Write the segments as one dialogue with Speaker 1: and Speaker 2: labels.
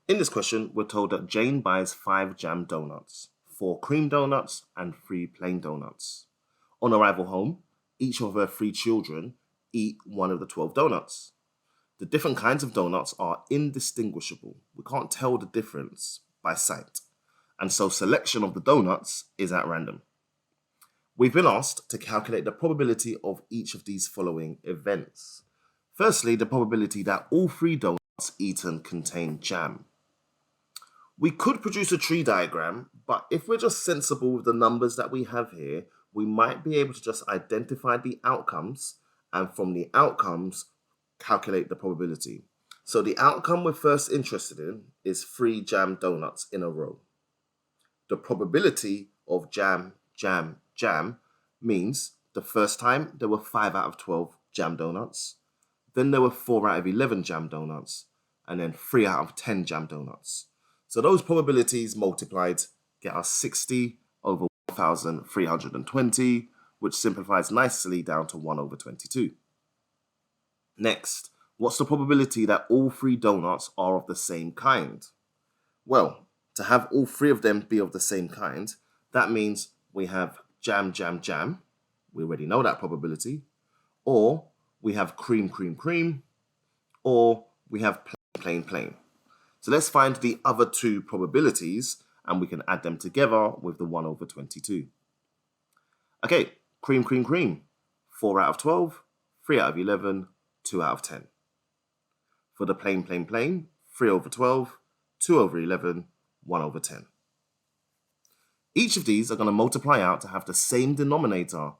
Speaker 1: In this question, we're told that Jane buys 5 jam donuts, 4 cream donuts, and 3 plain donuts. On arrival home, each of her 3 children eat one of the 12 donuts. The different kinds of donuts are indistinguishable. We can't tell the difference by sight. And so selection of the donuts is at random. We've been asked to calculate the probability of each of these following events. Firstly, the probability that all 3 donuts eaten contain jam. We could produce a tree diagram, but if we're just sensible with the numbers that we have here, we might be able to just identify the outcomes and from the outcomes calculate the probability. So the outcome we're first interested in is 3 jam donuts in a row. The probability of jam, jam, jam means the first time there were 5 out of 12 jam donuts, then there were 4 out of 11 jam donuts, and then 3 out of 10 jam donuts. So those probabilities multiplied get us 60 over 1,320, which simplifies nicely down to 1 over 22. Next, what's the probability that all 3 donuts are of the same kind? Well, to have all 3 of them be of the same kind, that means we have jam, jam, jam. We already know that probability. Or we have cream, cream, cream. Or we have plain, plain, plain. So let's find the other 2 probabilities and we can add them together with the 1 over 22. Okay, cream, cream, cream. 4 out of 12, 3 out of 11, 2 out of 10. For the plain, plain, plain, 3 over 12, 2 over 11, 1 over 10. Each of these are going to multiply out to have the same denominator,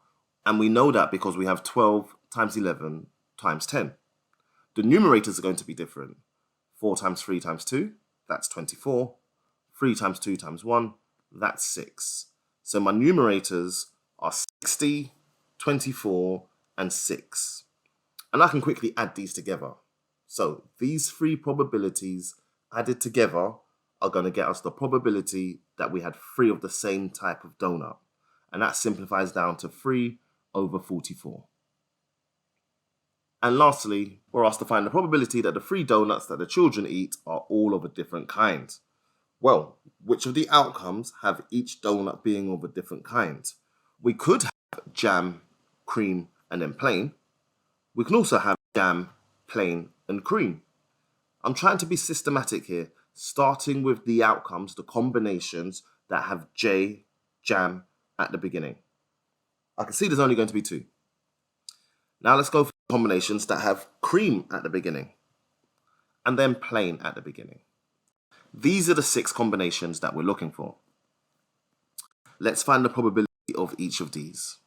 Speaker 1: and we know that because we have 12 times 11 times 10. The numerators are going to be different. 4 times 3 times 2, that's 24. 3 times 2 times 1, that's 6. So my numerators are 60, 24, and 6. And I can quickly add these together. So these 3 probabilities added together are going to get us the probability that we had 3 of the same type of donut. And that simplifies down to 3 over 44. And lastly, we're asked to find the probability that the 3 donuts that the children eat are all of a different kind. Well, which of the outcomes have each donut being of a different kind? We could have jam, cream, and then plain. We can also have jam, plain, and cream. I'm trying to be systematic here, starting with the outcomes, the combinations that have J, jam at the beginning. I can see there's only going to be 2. Now let's go for combinations that have cream at the beginning and then plain at the beginning. These are the 6 combinations that we're looking for. Let's find the probability of each of these.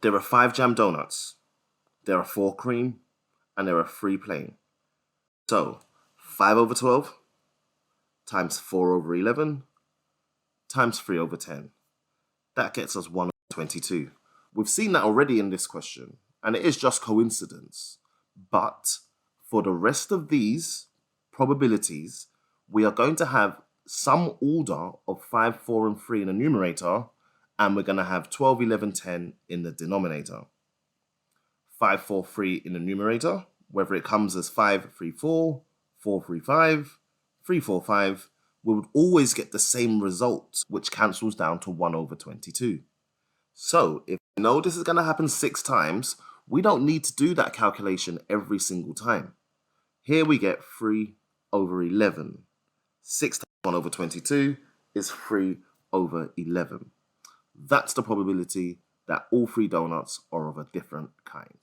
Speaker 1: There are 5 jam donuts, there are 4 cream, and there are 3 plain. So 5 over 12 times 4 over 11 times 3 over 10. That gets us 1 over 22. We've seen that already in this question, and it is just coincidence. But for the rest of these probabilities, we are going to have some order of 5, 4, and 3 in the numerator, and we're going to have 12, 11, 10 in the denominator. 5, 4, 3 in the numerator, whether it comes as 5, 3, 4, 4, 3, 5, 3, 4, 5, we would always get the same result, which cancels down to 1 over 22. So if we know this is going to happen 6 times, we don't need to do that calculation every single time. Here we get 3 over 11. 6 times 1 over 22 is 3 over 11. That's the probability that all 3 donuts are of a different kind.